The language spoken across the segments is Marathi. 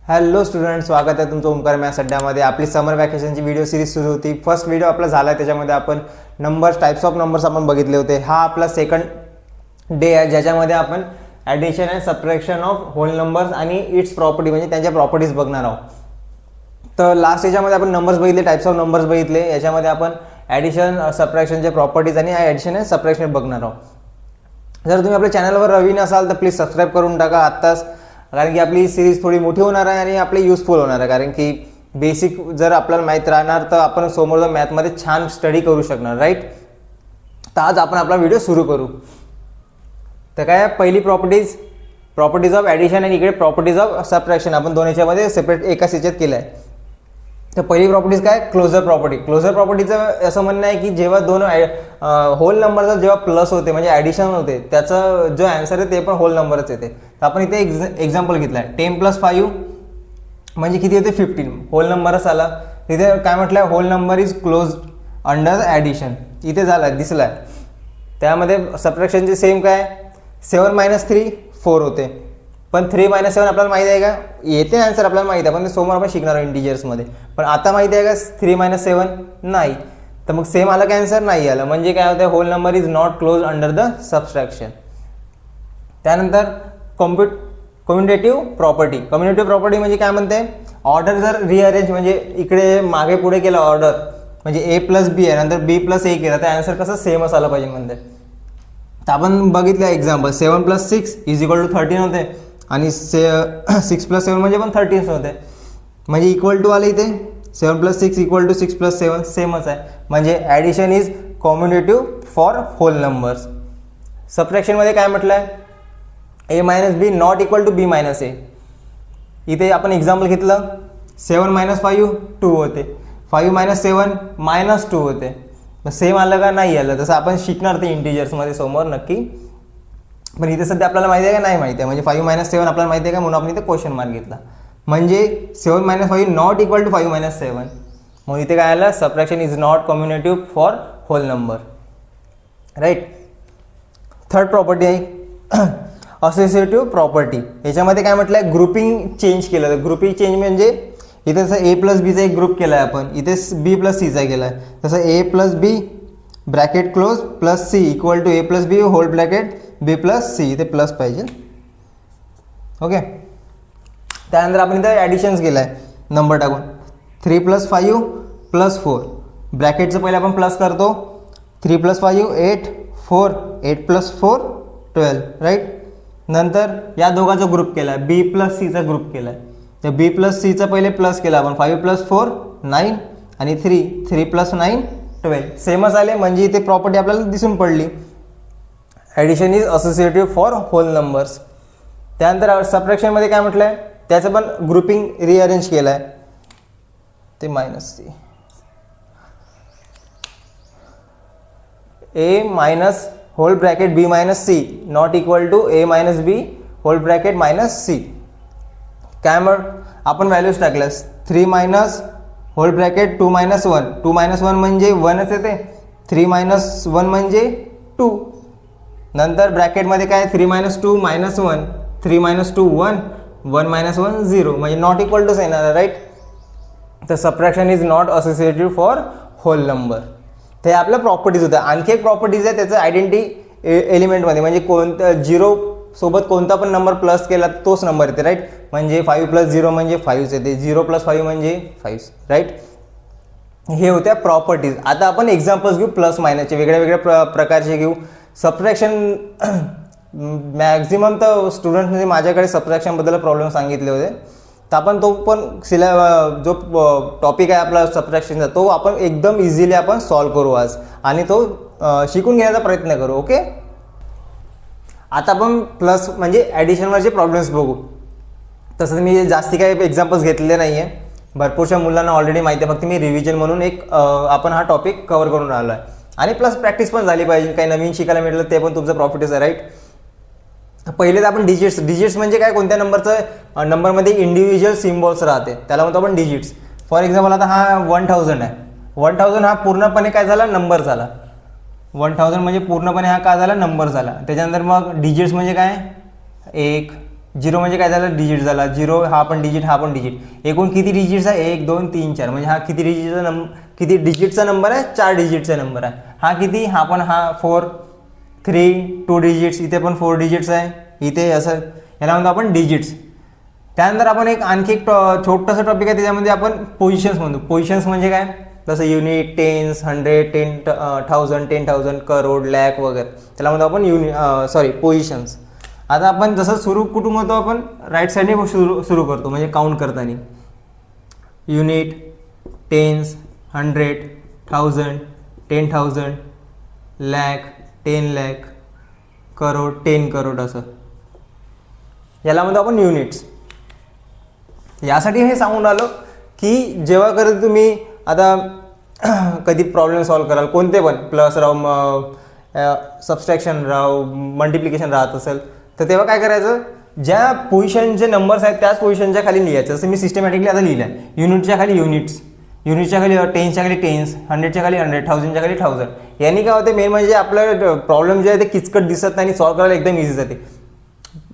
हॅलो स्टुडंट, स्वागत आहे तुमचं ओमकार मॅथ्स अड्ड्यामध्ये. आपली समर वॅकेशनची व्हिडिओ सिरीज सुरू होती. फर्स्ट व्हिडिओ आपला झाला आहे, त्याच्यामध्ये आपण नंबर्स, टाइप्स ऑफ नंबर्स आपण बघितले होते. हा आपला सेकंड डे आहे, ज्याच्यामध्ये आपण addition and subtraction of whole numbers आणि इट्स प्रॉपर्टी म्हणजे त्यांच्या प्रॉपर्टीज बघणार आहोत. तर लास्ट याच्यामध्ये आपण नंबर्स बघितले, टाइप्स ऑफ नंबर्स बघितले. याच्यामध्ये आपण ॲडिशन सबट्रॅक्शनचे प्रॉपर्टीज आणि ॲडिशन अँड सबट्रॅक्शन बघणार आहोत. जर तुम्ही आपल्या चॅनलवर नवीन असाल तर प्लीज सबस्क्राईब करून टाका आत्ताच, कारण की आपली सिरीज थोडी मोठी होणार आहे आणि आपली युजफुल होणार आहे. कारण की बेसिक जर आपल्याला माहीत राहणार तर आपण समोर जाऊन मॅथमध्ये छान स्टडी करू शकणार, राईट. तर आज आपण आपला व्हिडिओ सुरू करू. तर काय पहिली प्रॉपर्टीज ऑफ ॲडिशन आणि इकडे प्रॉपर्टीज ऑफ सबट्रॅक्शन आपण दोन याच्यामध्ये सेपरेट एकाच याच्यात केलं आहे. तर पहिली प्रॉपर्टीज काय, क्लोजर प्रॉपर्टी. क्लोजर प्रॉपर्टीचं असं म्हणणं आहे की जेव्हा दोन होल नंबरचा जेव्हा प्लस होते म्हणजे ॲडिशन होते, त्याचा जो आन्सर आहे ते पण होल नंबरच येते. तर आपण इथे एक्झाम्पल घेतलं आहे, 10 + 5 म्हणजे किती होते, 15. होल नंबरच आला. तिथे काय म्हटलं आहे, whole number is close under addition. इथे झालं, दिसलं आहे. त्यामध्ये सबट्रॅक्शनचे सेम काय, 7 - 3 4 होते. पण 3 - 7 आपल्याला माहिती आहे का, येते आन्सर आपल्याला माहिती आहे, पण ते समोर आपण शिकणार आहोत इंटिजर्समध्ये. पण आता माहिती आहे का 3 - 7 नाही, तर मग सेम आलं का आन्सर, नाही आलं. म्हणजे काय होतं, whole number is not close under the subtraction. त्यानंतर कम्युटेटिव्ह प्रॉपर्टी. कम्युटेटिव्ह प्रॉपर्टी म्हणजे काय म्हणते, ऑर्डर जर रिअरेंज म्हणजे इकडे मागे पुढे केलं ऑर्डर, म्हणजे A + B आहे, नंतर B + A केलं, तर आन्सर कसं सेमच आलं पाहिजे म्हणते. तर आपण बघितलं एक्झाम्पल, 7 + 6 = 13 होते आणि 6 + 7 म्हणजे पण 13 होते. म्हणजे इक्वल टू आले इथे, 7 + 6 = 6 + 7 सेमच आहे. म्हणजे addition is commutative for whole numbers. सबट्रॅक्शनमध्ये काय म्हटलं आहे, A - B not equal to B - A. इथे आपण एक्झाम्पल घेतलं, 7 - 5 2 होते, 5 - 7 -2 होते. सेम आलं का, नाही आलं. तसं आपण शिकणार ते इंटिजर्समध्ये समोर नक्की. पण इथे सध्या आपल्याला माहिती आहे का, नाही माहिती आहे. म्हणजे 5 - 7 आपल्याला माहिती आहे का, म्हणून आपण इथे क्वेश्चन मार्क घेतला. म्हणजे 7 - 5 नॉट इक्वल टू 5 - 7. मग इथे काय आलं, subtraction is not commutative for whole number, right. Third property आहे असोसिएटिव्ह प्रॉपर्टी. याच्यामध्ये काय म्हटलं आहे, ग्रुपिंग चेंज केलं. तर ग्रुपिंग चेंज म्हणजे इथे जसं A + B चा एक ग्रुप केला आहे आपण, इथे B + C चा केला आहे. तसं A + B bracket close + C = A + B whole bracket B + C. इथे प्लस पाहिजे, ओके. त्यानंतर आपण इथे ॲडिशन्स केलं आहे नंबर टाकून, 3 + 5 + 4. ब्रॅकेटचं पहिले आपण प्लस करतो, 3 + 5 8 4 8 + 4 12, राईट. नंतर या दोघांचा ग्रुप केला आहे, B + C चा ग्रुप केला आहे. तर B + C चा पहिले प्लस केला आपण, 5 + 4 9 आणि 3 + 9 12 सेमच आले. म्हणजे इथे प्रॉपर्टी आपल्याला दिसून पडली, addition is associative for whole numbers. त्यानंतर सबट्रॅक्शनमध्ये काय म्हटलं आहे, त्याचं पण ग्रुपिंग रिअरेंज केलं आहे, ते -C. A - whole bracket B - C not equal to A - B whole bracket -C. काय मग आपण व्हॅल्यूज टाकल्यास, 3 - होल ब्रॅकेट 2 - 1 2 - 1 म्हणजे 1च येते, 3 - 1 म्हणजे 2. नंतर ब्रॅकेटमध्ये काय, 3 - 2 -1 3 - 2 1 1 - 1 0 म्हणजे नॉट इक्वल टूच येणार, राईट. तर subtraction is not associative for whole number. ते आपल्या प्रॉपर्टीज होत्या. आणखी एक प्रॉपर्टीज आहे त्याचं आयडेंटिटी एलिमेंटमध्ये, म्हणजे कोणतं 0 सोबत कोणता पण नंबर प्लस केला तोच नंबर येते, राईट. म्हणजे 5 + 0 म्हणजे 5 येते, 0 + 5 म्हणजे 5, राईट. हे होत्या प्रॉपर्टीज. आता आपण एक्झाम्पल्स घेऊ प्लस मायनसचे, वेगळ्या वेगळ्या प्रकारचे घेऊ. सबट्रॅक्शन मॅक्झिमम तर स्टुडंट्सने माझ्याकडे सबट्रॅक्शनबद्दल प्रॉब्लेम सांगितले होते. तर आपण तो पण जो टॉपिक आहे आपला सबट्रॅक्शनचा, तो आपण एकदम इझिली आपण सॉल्व करू आज आणि तो शिकून घेण्याचा प्रयत्न करू, ओके. आता आपण प्लस म्हणजे ॲडिशनवरचे प्रॉब्लेम्स बघू. तसं मी जास्ती काही एक्झाम्पल्स घेतलेले नाही आहे, भरपूरशा मुलांना ऑलरेडी माहिती आहे. फक्त मी रिव्हिजन म्हणून एक आपण हा टॉपिक कव्हर करून राहिलो आहे. आणि प्लस प्रॅक्टिस पण झाली पाहिजे, काही नवीन शिकायला मिळालं ते पण तुमचं प्रॉफिटच आहे, राईट. पहिले तर आपण डिजिट्स म्हणजे काय, कोणत्या नंबरमध्ये इंडिव्हिज्युअल सिम्बॉल्स राहते, त्याला म्हणतो आपण डिजिट्स. फॉर एक्झाम्पल आता हा 1000 आहे, 1000 हा पूर्णपणे काय झाला, नंबर झाला. 1000 म्हणजे पूर्णपणे हा काय झाला, नंबर झाला. त्याच्यानंतर मग डिजिट्स म्हणजे काय, 1 0 म्हणजे काय झालं, डिजिट झाला. 0 हा पण डिजिट, हा पण डिजिट. एकूण किती डिजिट्स आहे, 1 2 3 4. म्हणजे हा किती डिजिटचा नंबर आहे, 4 डिजिटचा नंबर आहे. हा किती, हा पण हा 4 3 2 डिजिट्स. इथे पण 4 डिजिट्स आहे. इथे असं याला म्हणतो आपण डिजिट्स. त्यानंतर आपण आणखी एक छोटंसं टॉपिक आहे, त्याच्यामध्ये आपण पोझिशन्स म्हणतो. पोझिशन्स म्हणजे काय, जसं युनिट, टेन्स, 100, 10,000, 10,000, करोड, लॅक वगैरे, त्याला म्हणतो आपण पोझिशन्स. आता आपण जसं सुरू कुठून होतो, आपण राईट साईडने सुरू करतो, म्हणजे काउंट करताना युनिट, टेन्स, 100, 1000, 10,000, लॅक, 10 लॅक, करोड, 10 करोड, असं याला म्हणतो आपण युनिट्स. यासाठी हे सांगून राहिलो की जेव्हा कधी तुम्ही आता कधी प्रॉब्लेम सॉल्व्ह कराल, कोणते पण प्लस राहू, सबस्ट्रॅक्शन राहू, मल्टिप्लिकेशन राहत असेल, तर तेव्हा काय करायचं, ज्या पोझिशनचे नंबर्स आहेत त्याच पोझिशनच्या खाली लिहायचं. जसं मी सिस्टमॅटिकली आता लिहिलं आहे, युनिटच्या खाली युनिट्स, युनिटच्या खाली टेन्सच्या खाली टेन्स, 100च्या खाली 100, 1000च्या खाली 1000. यांनी काय होते, मेन म्हणजे आपलं प्रॉब्लेम जे आहे ते किचकट दिसत नाही आणि सॉल्व्ह करायला एकदम इझी जाते.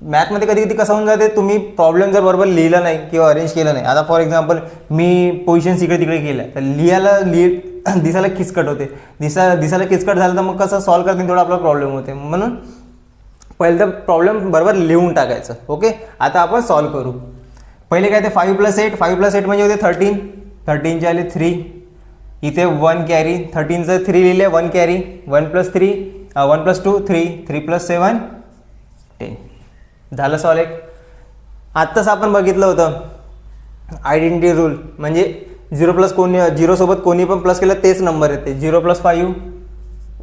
मॅथमध्ये कधी कधी कसं होऊन जाते, तुम्ही प्रॉब्लेम जर बरोबर लिहिलं नाही किंवा अरेंज केलं नाही. आता फॉर एक्झाम्पल मी पोझिशन्स इकडे तिकडे केल्या, तर दिसायला किचकट होते. दिसायला किचकट झालं तर मग कसं सॉल्व्ह करताना थोडा आपला प्रॉब्लेम होते. म्हणून पहिले तर प्रॉब्लेम बरोबर लिहून टाकायचं. ओके, आता आपण सॉल्व्ह करू. पहिले काय ते 5 + 8, 5 + 8 म्हणजे होते 13, 13चे आले 3, इथे 1 कॅरी, 13चं 3 लिहिले, 1 कॅरी, 1 + 3 1 + 2 3, 3 + 7 10. झालं सॉल्व. एक आत्ताच आपण बघितलं होतं आयडेंटिटी रूल, म्हणजे 0 सोबत कोणी पण प्लस केलं तेच नंबर येते. 0 + 5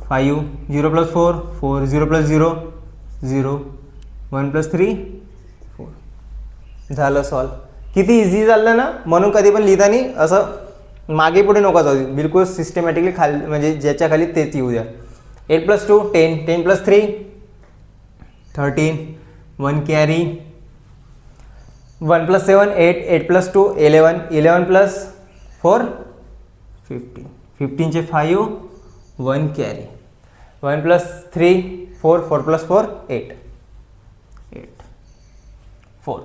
5, 0 + 4 4, 0 + 0 0, 1 + 3 4. झालं सॉल्व. किती इझी झालं ना. म्हणून कधी पण लिहिताना असं मागे पुढे नको जाऊ, बिलकुल सिस्टमॅटिकली खाली, म्हणजे ज्याच्या खाली तेच येऊ द्या. 8 + 2 10, 10 + 3 13, 1 कॅरी, 1 + 7 8, 8 + 2 11, 11 + 4 15, 15चे 5, 1 कॅरी, 1 + 3 4, 4 + 4 8, 8 4.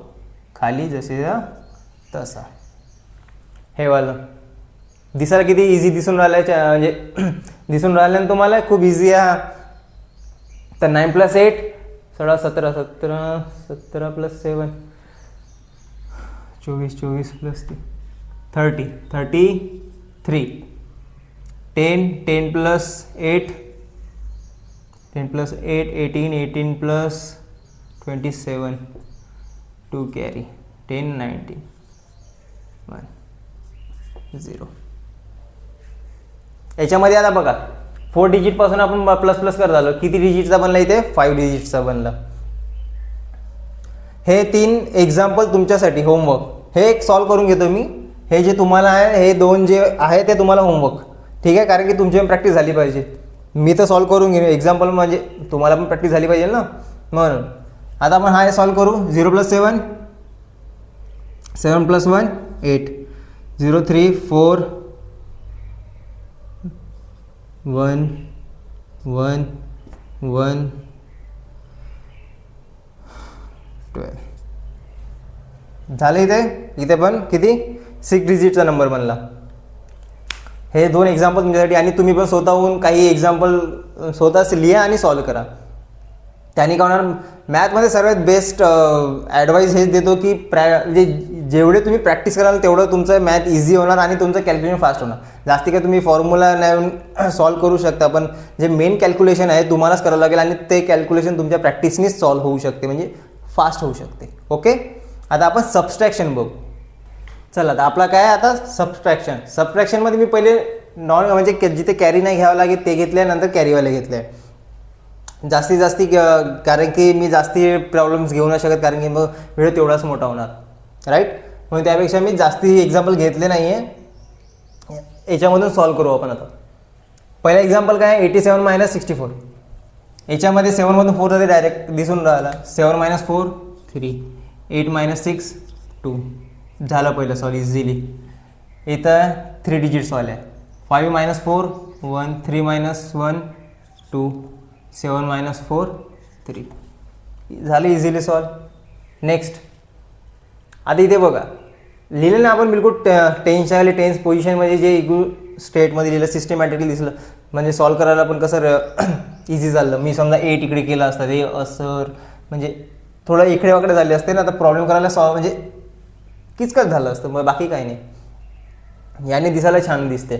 खाली जसे तसा. हे वालं दिसायला किती इझी दिसून राहिलं, म्हणजे दिसून राहिलं तुम्हाला खूप इझी आहे. तर 9 + 8 17 17 17 17 + 7 24 24 + 3 30 33 10 10 + 8 10 + 8 18 18 + 27 2 कॅरी 10 19 1 0. याच्यामध्ये आता बघा 4 डिजिट पासून आपण प्लस प्लस करत आलो. किती डिजिटचा बनला इथे, 5 डिजिटचा बनला. हे 3 एक्झाम्पल तुमच्यासाठी होमवर्क. हे एक सॉल्व करून घेतो मी. हे जे तुम्हाला आहे, हे 2 जे आहे ते तुम्हाला होमवर्क, ठीक आहे, कारण की तुमची पण प्रॅक्टिस झाली पाहिजे. मी तर सॉल्व करून घेईन एक्झाम्पल, म्हणजे तुम्हाला पण प्रॅक्टिस झाली पाहिजे ना. म्हणून आता आपण हा सॉल्व करू. 0 + 7 7 + 1 8 0 3 4 1 1 1 12. झालं. इथे पण किती 6 डिजिटचा नंबर बनला. हे 2 एक्झाम्पल तुमच्यासाठी, आणि तुम्ही पण स्वतःहून काही एक्झाम्पल स्वतःच लिहा आणि सॉल्व करा. त्याने काय होणार, मॅथमध्ये सर्वात बेस्ट ॲडवाईस हेच देतो की जेवढे तुम्ही प्रॅक्टिस कराल तेवढं तुमचं मॅथ इझी होणार आणि तुमचं कॅल्क्युलेशन फास्ट होणार. जास्ती काय तुम्ही फॉर्म्युला नाही सॉल्व करू शकता, पण जे मेन कॅल्क्युलेशन आहे तुम्हालाच करावं लागेल, आणि ते कॅल्क्युलेशन तुमच्या प्रॅक्टिसनीच सॉल्व होऊ शकते, म्हणजे फास्ट होऊ शकते. ओके, आता आपण सबस्ट्रॅक्शन बघू. चला, आता आपला काय आहे आता सबस्ट्रॅक्शन. सबस्ट्रॅक्शनमध्ये मी पहिले म्हणजे जिथे कॅरी नाही घ्यावं लागेल ते घेतले, नंतर कॅरीवाले घेतले. जास्ती कारण की मी जास्ती प्रॉब्लेम्स घेऊ नाही शकत, कारण की मग व्हिडिओ तेवढाच मोठा होणार, राईट. म्हणून त्यापेक्षा मी जास्ती एक्झाम्पल घेतले नाही आहे. याच्यामधून सॉल्व करू आपण आता. पहिला एक्झाम्पल काय, 87 - 64. याच्यामध्ये 7मधून 4 जाते, डायरेक्ट दिसून राहिला. 7 - 4 3 8 - 6 2. झालं पहिलं सॉल्व इझिली. इथं 3 डिजिट्सवाले आहे. 5 - 4 1 3 - 1 2 7 - 4 3. झालं इझिली सॉल्व. नेक्स्ट आता इथे बघा लिहिलं ना आपण बिलकुल टेन्सच्या खाली टेन्स पोझिशनमध्ये जे इक्वल स्टेटमध्ये लिहिलं सिस्टमॅटिकली दिसलं म्हणजे सॉल्व करायला पण कसं इझी झालं. मी समजा 8 इकडे केलं असतं ते असं म्हणजे थोडं इकडे वाकडे झाले असते ना तर प्रॉब्लेम करायला सॉल्व म्हणजे किचकट झालं असतं मग बाकी काही नाही. याने दिसायला छान दिसते.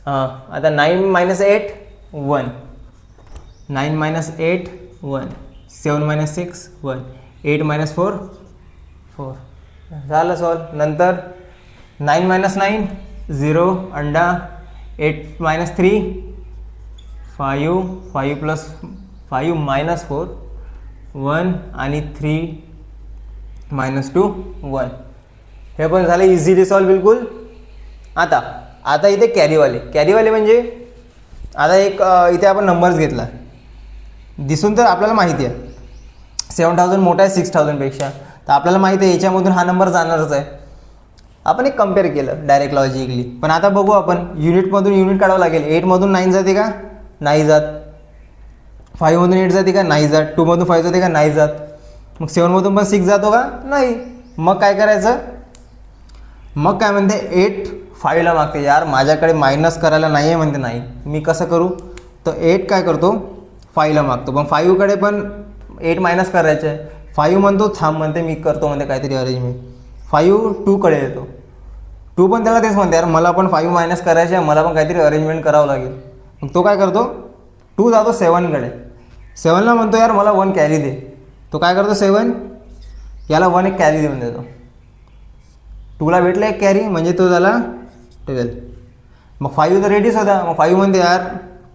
आता 9 - 8 1 9 - 8 1 7 - 6 1 8 - 4 4 झालं सॉल्व. नंतर 9 - 9 0 अंडा 8 - 3 5 5 + 5 - 4 1 आणि 3 - 2 1. हे पण झालं इझिली सॉल्व बिलकुल. आता इथे कॅरीवाले म्हणजे आता एक इथे आपण नंबर्स घेतला दिसून तर आपल्याला माहिती आहे 7000 मोठा आहे 6000 पेक्षा तर आपल्याला माहिती आहे याच्यामधून हा नंबर जाणारच आहे. आपण एक कम्पेअर केलं डायरेक्ट लॉजिकली. पण आता बघू आपण युनिटमधून युनिट काढावं लागेल. 8मधून 9 जाते का नाही जात. 5मधून 8 जाते का नाही जात. 2मधून 5 जाते का नाही जात. मग 7मधून पण 6 जातो का नाही. मग काय करायचं मग काय म्हणते 8 5ला मागते. यार माझ्याकडे मायनस करायला नाही आहे म्हणते नाही मी कसं करू तर 8 काय करतो 5ला मागतो. पण 5कडे पण 8 मायनस करायचं आहे. 5 म्हणतो थांब म्हणते मी करतो म्हणते काहीतरी अरेंजमेंट. 5 2कडे येतो. 2 पण त्याला तेच म्हणते यार मला पण 5 मायनस करायचे आहे मला पण काहीतरी अरेंजमेंट करावं लागेल. मग तो काय करतो 2 जातो 7कडे. 7ला म्हणतो यार मला 1 कॅरी दे. तो काय करतो 7 याला 1 एक कॅरी देऊन देतो. 2ला भेटला एक कॅरी म्हणजे तो झाला 12. मग 5 तर रेडीच होता. मग 5 म्हणते यार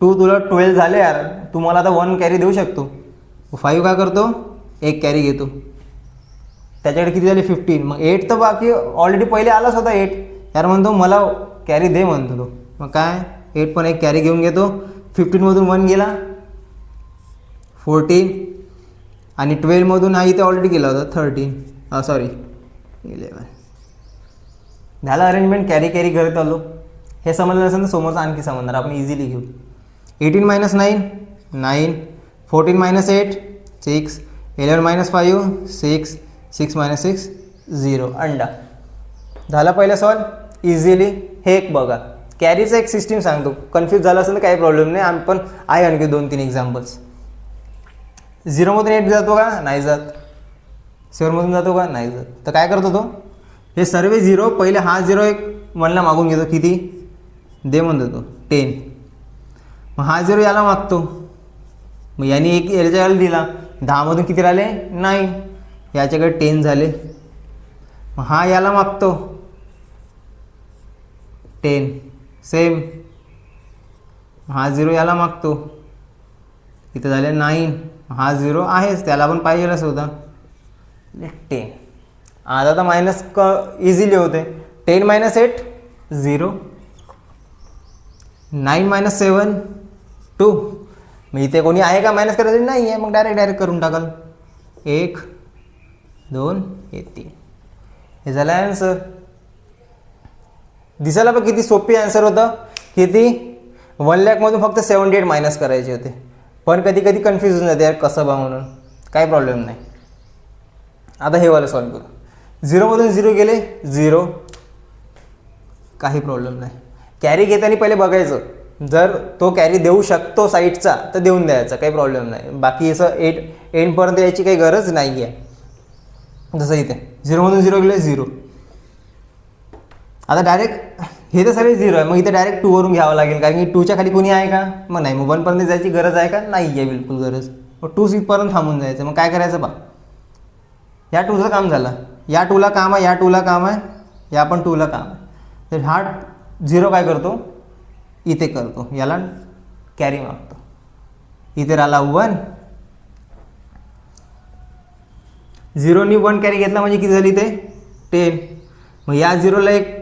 2 तुला 12 झाले यार तू मला आता 1 कॅरी देऊ शकतो. 5 काय करतो एक कॅरी घेतो. त्याच्याकडे किती झाले 15. मग 8 तर बाकी ऑलरेडी पहिले आलाच होता 8 यार म्हणतो मला कॅरी दे म्हणतो तो. मग काय 8 पण एक कॅरी घेऊन घेतो. 15मधून 1 गेला 14 आणि 12मधून हा इथे ऑलरेडी गेला होता 13 सॉरी 11. झालं अरेंजमेंट. कॅरी करत आलो. हे समजलं नसेल तर समोरचं आणखी समजणार आपण इझिली घेऊ. 18 - 9 9 14 - 8 6 11 - 5 6 6 - 6 0 अंडा. झाला पहिला सॉल्व इझिली. हे एक बघा कॅरीचं एक सिस्टीम सांगतो. कन्फ्यूज झालं असेल तर काही प्रॉब्लेम नाही. आम्ही पण आहे आणखी 2-3 एक्झाम्पल्स. 0मधून 8 जातो का नाही जात. 7मधून जातो का नाही जात. तर काय करतो तो हे सर्व 0 पहिले हा 0 एक 1ला मागून घेतो. किती दे म्हणतो तो 10. मग हा 0 याला मागतो. मग याने एक याच्याकडे दिला 10मधून किती राहिले 9 याच्याकडे 10 झाले. मग हा याला मागतो 10 सेम. हा 0 याला मागतो इथं झाले 9. हा 0 आहेच त्याला पण पाहिजेलच होता 10. आता तर मायनस इझिली होते. 10 - 8 0 9 - 7 2. मग इथे कोणी आहे का मायनस करायचं नाही आहे. मग डायरेक्ट करून टाकाल 1 2 3. हे झालं आन्सर. दिसायला पण किती सोपी आन्सर होतं. किती 1 लाखमधून फक्त 78 मायनस करायचे होते. पण कधी कधी कन्फ्युजन जाते यार कसं बा म्हणून. काही प्रॉब्लेम नाही. आता हे वाला सॉल्व करू. 0मधून 0 गेले 0 काही प्रॉब्लेम नाही. कॅरी घेताना पहिले बघायचं जर तो कॅरी देऊ शकतो साईडचा तर देऊन द्यायचा काही प्रॉब्लेम नाही. बाकी असं 8 एंडपर्यंत यायची काही गरज नाही आहे. जसं इथे 0मधून 0 गेले 0. आता डायरेक्ट हे तर सगळे 0 आहे. मग इथे डायरेक्ट 2वरून घ्यावं लागेल कारण की 2च्या खाली कोणी आहे का मग नाही. मग 1पर्यंत जायची गरज आहे का नाही आहे बिलकुल गरज. मग 2 सीटपर्यंत थांबून जायचं. मग काय करायचं बा या 2चं काम झालं. या 2ला काम आहे. या 2ला काम आहे. या पण 2ला काम आहे. तर हा 0 काय करतो इथे करतो याला कॅरी मागतो. इथे राहिला 1 0नी 1 कॅरी घेतला म्हणजे किती झाली इथे 10. मग या 0ला एक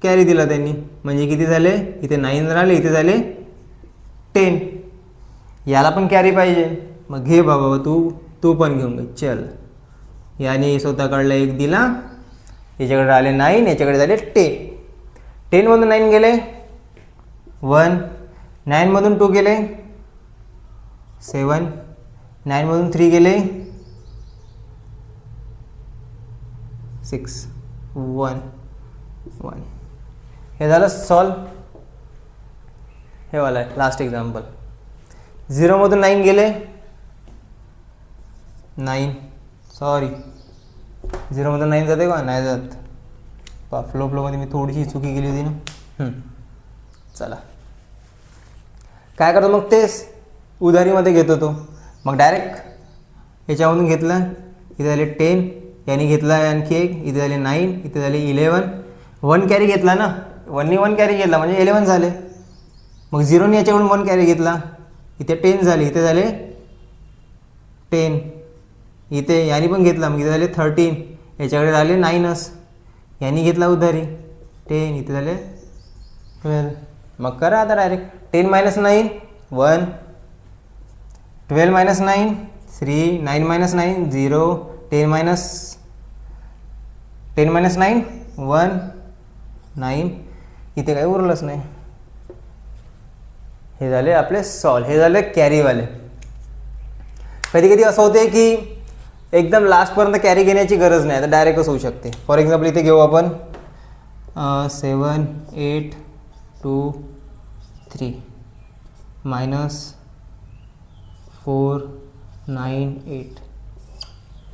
कॅरी दिला त्यांनी म्हणजे किती झाले इथे 9 राहिले इथे झाले 10. याला पण कॅरी पाहिजे. मग घे बाबा तू पण घेऊन घे चल. याने स्वतःकडला एक दिला याच्याकडे राहिले 9 याच्याकडे झाले 10. 10मधून 9 गेले 1 9मधून 2 गेले 7 9मधून 3 गेले 6 1 1. हे झालं सॉल्व. हे वाला आहे लास्ट एक्झाम्पल. 0मधून 9 गेले, 9 सॉरी 0मधून 9 जाते का, नाही जात. फ्लोमध्ये मी थोडीशी चुकी केली होती ना. चला काय करतो मग, तेच उधारीमध्ये घेतो तो. मग डायरेक्ट याच्यामधून घेतलं, इथे झाले 10, याने घेतला आणखी एक, इथे झाले 9, इथे झाले 11. 1 कॅरी घेतला ना, 1ने 1 कॅरी घेतला म्हणजे 11 झाले. मग 0ने याच्याकडून 1 कॅरी घेतला, इथे 10 झाले, इथे झाले 10. इथे याने पण घेतला, मग इथे झाले 13, याच्याकडे झाले 9च. याने घेतला उधारी 10, इथे झाले 12. मग करा आता डायरेक्ट. 10 - 9 1, 12 - 9 3, 9 - 9 0, 10 - 9 1, 9. इथे काही उरलंच नाही. हे झाले आपले सॉल्व. हे झाले कॅरीवाले. कधी कधी असं होते की एकदम लास्टपर्यंत कॅरी घेण्याची गरज नाही, तर डायरेक्टच होऊ शकते. फॉर एक्झाम्पल इथे घेऊ आपण 7 8 2 3 -4 9 8.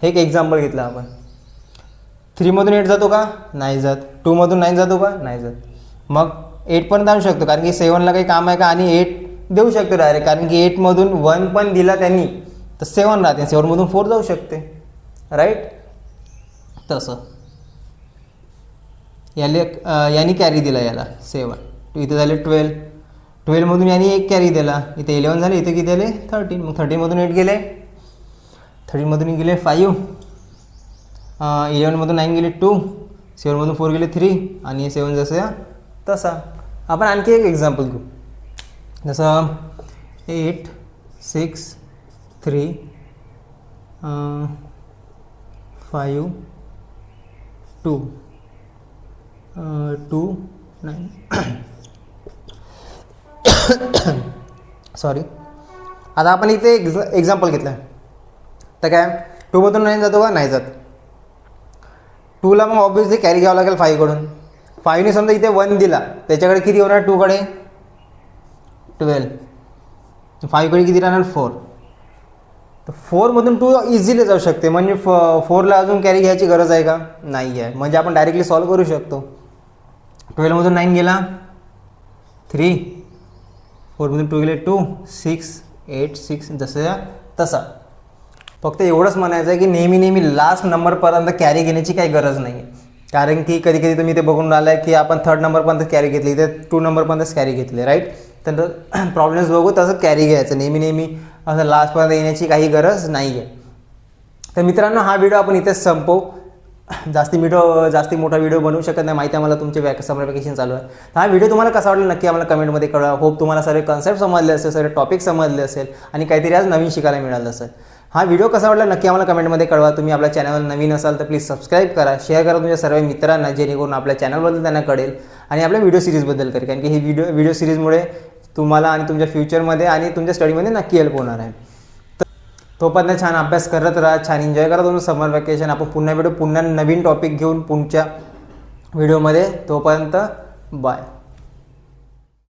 हे एक एक्झाम्पल घेतलं आपण. 3मधून 8 जातो का, नाही जात. 2मधून 9 जातो का, नाही जात. मग 8 पण आणू शकतो, कारण की 7ला काही काम आहे का, आणि 8 देऊ शकतो डायरेक्ट, कारण की 8मधून 1 पण दिला त्यांनी तर 7 राहते, 7मधून 4 जाऊ शकते, राईट. तसं याने कॅरी दिला याला 7, इथे झाले 12. 12मधून याने 1 कॅरी दिला, इथे 11 झाले, इथे किती झाले 13. मग 13मधून 8 गेले, 13मधून गेले 5, 11मधून 9 गेले 2, 7मधून 4 गेले 3, आणि 7 जसं तसा. आपण आणखी एक एक्झाम्पल घेऊ, जसं 8 6 3 5 2 2 9 सॉरी. आता आपण इथे एक्झाम्पल घेतलं आहे, तर काय 2मधून 9 जातो का, नाही जात. 2ला मग ऑब्व्हियसली कॅरी घ्यावं लागेल 5कडून. 5ने समजा इथे 1 दिला, त्याच्याकडे किती होणार 2कडे 12. 5कडे किती राहणार 4. तर 4मधून 2 इझिली जाऊ शकते, म्हणजे 4ला अजून कॅरी घ्यायची गरज आहे का, नाही आहे. म्हणजे आपण डायरेक्टली सॉल्व करू शकतो. 12मधून 9 गेला 3, 4मधून 2 गेले 2, 6 8 6 जसं तसा. फक्त एवढंच म्हणायचं आहे की नेहमी लास्ट नंबरपर्यंत कॅरी घेण्याची काही गरज नाही आहे, कारण की कधी कधी तुम्ही ते बघून राहिलं आहे की आपण 3rd नंबरपर्यंत कॅरी घेतली, इथे 2 नंबरपर्यंतच कॅरी घेतली, राईट. तर प्रॉब्लेम्स बघू तसं कॅरी घ्यायचं, नेहमी असं लास्टपर्यंत येण्याची काही गरज नाही आहे. तर मित्रांनो, हा व्हिडिओ आपण इथेच संपवू. जास्ती मोठा व्हिडिओ बनवू शकत नाही, माहिती आहे मला तुमचे समर वॅकेशन चालू आहे. हा व्हिडिओ तुम्हाला कसा वाटला नक्की आम्हाला कमेंटमध्ये कळवा. होप तुम्हाला सर्व कन्सेप्ट समजले असेल, सर्व टॉपिक समजले असेल, आणि काहीतरी आज नवीन शिकायला मिळालं असेल. हा व्हिडिओ कसा वाटला नक्की आम्हाला कमेंटमध्ये कळवा. तुम्ही आपल्या चॅनलवर नवीन असाल तर प्लीज सबस्क्राईब करा, शेअर करा तुमच्या सर्व मित्रांना, जेणेकरून आपल्या चॅनलबद्दल त्यांना कळेल आणि आपल्या व्हिडिओ सिरीजबद्दल कळेल, कारण की ही व्हिडिओ सिरीजमुळे तुम्हाला आणि तुमच्या फ्युचरमध्ये आणि तुमच्या स्टडीमध्ये नक्की हेल्प होणार आहे. तोपर्यंत छान अभ्यास करत राहा, छान एन्जॉय करा तुमचं समर वॅकेशन. आपण पुन्हा नवीन टॉपिक घेऊन पुढच्या व्हिडिओमध्ये. तोपर्यंत बाय.